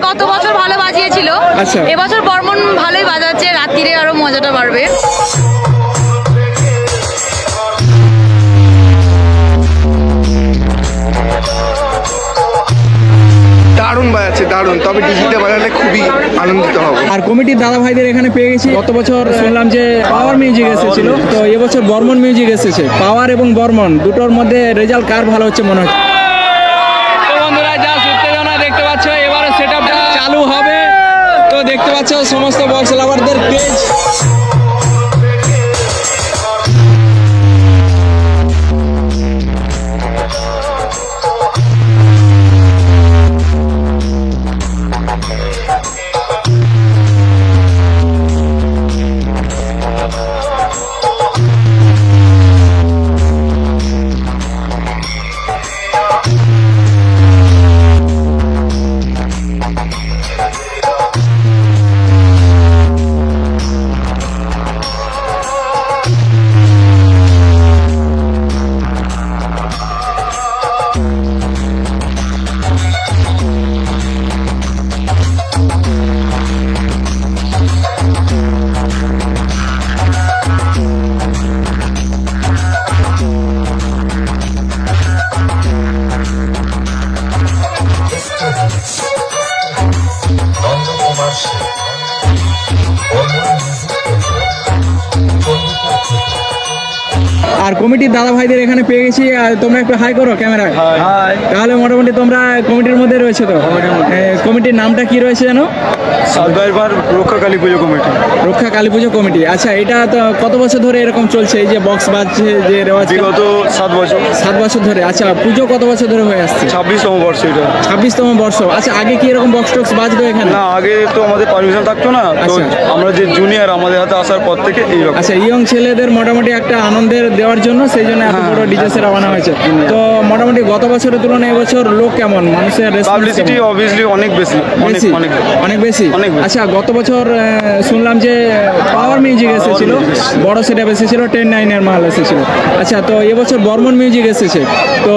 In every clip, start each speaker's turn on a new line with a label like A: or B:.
A: গত বছর ভালো বাজিয়েছিল,
B: আচ্ছা।
A: এবছর বর্মন ভালোই বাজাচ্ছে, রাত্রিরে আরো মজাটা বাড়বে।
C: দারুণ বাজাচ্ছে, দারুণ। তবে ডিজিতে বাজালে খুবই আনন্দিত হব।
B: আর কমিটির দাদা ভাইদের এখানে পেয়ে গেছি। গত বছর শুনলাম যে পাওয়ার মিউজিক এসেছিল, তো এবছর বর্মন মিউজিক এসেছে। পাওয়ার এবং বর্মন দুটোর মধ্যে রেজাল্ট কার ভালো হচ্ছে মনে হচ্ছে? তো বন্ধুরা, যা উত্তেজনা দেখতে পাচ্ছ, এবারে সেটআপটা চালু হবে। তো দেখতে পাচ্ছ সমস্ত বক্স লাভারদের ক্রেজ। আর কমিটির দাদা ভাইদের এখানে পেয়ে গেছি। আর তোমরা একটু হাই করো ক্যামেরায়। তাহলে মোটামুটি তোমরা কমিটির মধ্যে রয়েছে। তো কমিটির নামটা কি রয়েছে জানো?
C: সাতবার রক্ষা কালী পুজো কমিটি।
B: রক্ষা কালী পুজো কমিটি। আচ্ছা, এটা তো কত বছর ধরে এরকম চলছে, এই যে বক্স বাজছে যে রেওয়াজ?
C: বিগত 7 বছর।
B: 7 বছর ধরে। আচ্ছা, পুজো কত বছর ধরে হয়ে আসছে?
C: 26তম বর্ষ এটা।
B: 26তম বর্ষ। আচ্ছা, আগে কি এরকম বক্স টক্স বাজতো এখানে?
C: না, আগে তো আমাদের পারমিশন থাকতো না। তো
B: আচ্ছা।
C: আমরা যে জুনিয়র, আমাদের হাতে আসার পর থেকে এইরকম।
B: আচ্ছা, ইয়ং ছেলেদের মোটামুটি একটা আনন্দের দেওয়ার জন্য সেই জন্য এত বড় ডিজে সেট বানানো হয়েছে। তো মোটামুটি গত বছরের তুলনায় এবছর লোক কেমন, মানুষের
C: পাবলিসিটি অবভিয়াসলি অনেক বেশি, অনেক
B: বেশি?
C: অনেক
B: অনেক বেশি।
C: অনেক বেশি।
B: আচ্ছা, গত বছর শুনলাম যে পাওয়ার মিউজিক এসেছিল, বড় সেটআপ এসেছিল, 10-9 এর মাল এসেছিল। আচ্ছা, তো এবছর বর্মন মিউজিক এসেছে। তো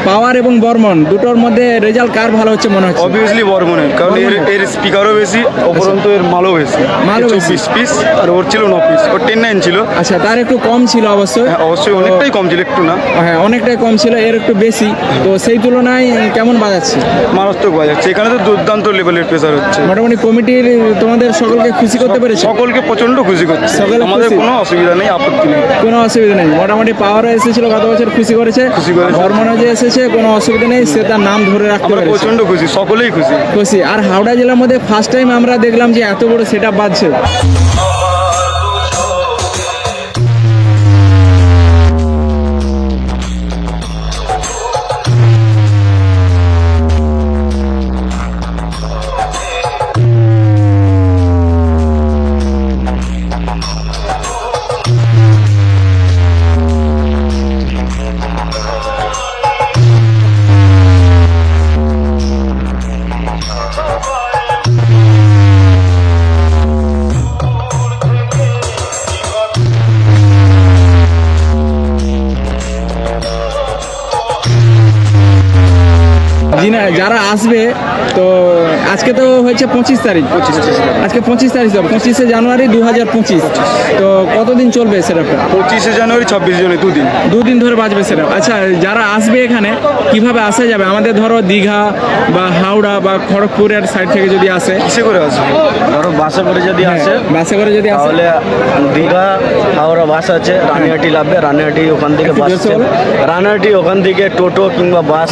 B: পাওয়ার এবং বর্মন দুটোর মধ্যে রেজাল্ট কার ভালো হচ্ছে মনে হচ্ছে?
C: অবভিয়াসলি বর্মনের, কারণ এর স্পিকারও বেশি, উপরন্তু এর মালও বেশি।
B: মালও বেশি।
C: 24 পিস আর ওর ছিল 9 পিস। ওর 10-9 ছিল।
B: আচ্ছা, তার একটু কম ছিল অবশ্যই।
C: হ্যাঁ, অবশ্যই অনেকটাই কম ছিল, একটু না।
B: হ্যাঁ, অনেকটাই কম ছিল, এর একটু বেশি। তো সেই তুলনায় কেমন বাজাচ্ছে?
C: মারাত্মক বাজাচ্ছে। এখানে তো দুর্দান্ত লেভেলের প্রেসার হচ্ছে।
B: মোটামুটি কমিটির তোমাদের সকলকে খুশি করতে পেরেছে?
C: সকলকে প্রচন্ড খুশি করছে।
B: সকলে
C: আমাদের
B: খুশি?
C: কোনো অসুবিধা নেই, আপত্তি নেই।
B: কোনো অসুবিধা নেই। মোটামুটি পাওয়ারও এসেছিল গত বছর, খুশি করেছে।
C: খুশি করেছে।
B: বর্মনও যে এসেছে, কোনো অসুবিধা নেই, সে তার নাম ধরে রাখতে
C: আমরা
B: পেরেছে।
C: প্রচন্ড খুশি, সকলেই খুশি।
B: খুশি। আর হাওড়া জেলার মধ্যে ফার্স্ট টাইম আমরা দেখলাম যে এত বড় সেটআপ বাজছে। যারা আসবে, তো আজকে তো হচ্ছে 25 তারিখ। আজকে 25 তারিখ, 25শে জানুয়ারি 2025। তো কতদিন চলবে সেটআপটা?
C: 25শে জানুয়ারি 26 জনে,
B: দুদিন ধরে বাজবে সেটআপ। আচ্ছা, যারা আসবে এখানে কিভাবে আসা যাবে? আমাদের ধরো দীঘা বা হাওড়া বা খড়গপুরের সাইড থেকে যদি আসে,
C: কিসে করে আসবে?
D: ধরো বাসে করে যদি আসে,
B: বাসে করে যদি আসে,
D: তাহলে দীঘা হাওড়া বাস আছে, রানিহাটি লাগবে। রানিহাটি ওখান থেকে
B: একটু
D: বাস
B: জোরসে
D: আছে।
B: বলো।
D: রানিহাটি ওখান থেকে টোটো কিংবা বাস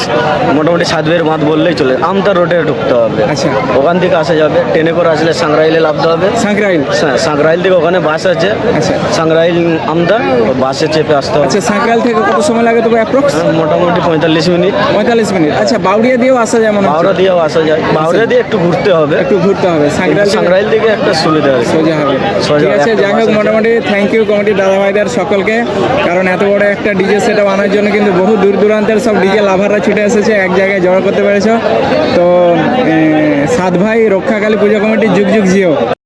D: মোটামুটি সাতবের মাঠ বললেই চলে। আমতা রোডে ঢুকতে হবে।
B: আচ্ছা।
D: ওখান থেকে আসা যাবে। ট্রেনে করে আসলে সাংরাইলে নামতে হবে।
B: সাঁকরাইল।
D: সাংরাইল থেকে ওখানে বাস আছে।
B: আচ্ছা।
D: সাংরাইল আমদা, বাসে চেপে আসতে হবে।
B: আচ্ছা, সাঁকরাইল থেকে কত সময় লাগে তবে অ্যাপ্রক্স?
D: মোটামুটি 45 মিনিট।
B: 45 মিনিট। আচ্ছা, বাউরিয়া দিয়েও আসা যায় মনে হচ্ছে?
D: বাউরা দিয়েও আসা যায়। বাউরা দিয়ে একটু ঘুরতে হবে,
B: একটু ঘুরতে হবে।
D: সাংরাইল থেকে একটা সুবিধা আছে,
B: সোজা হবে।
D: সোজা
B: ঠিক আছে,
D: একটা
B: যাই
D: বাস
B: হোক,
D: আছে।
B: মোটামুটি থ্যাংক ইউ কমিটির দাদা ভাইদের সকলকে। কারণ এত বড় একটা ডিজে সেট আনার জন্য কিন্তু বহু দূর দূরান্তের সব ডিজে লাভাররা ছুটে এসেছে, এক জায়গায় জড়ো করতে পেরেছ। তো সাত ভাই রক্ষাকালী পুজো কমিটি যুগ যুগ জিও।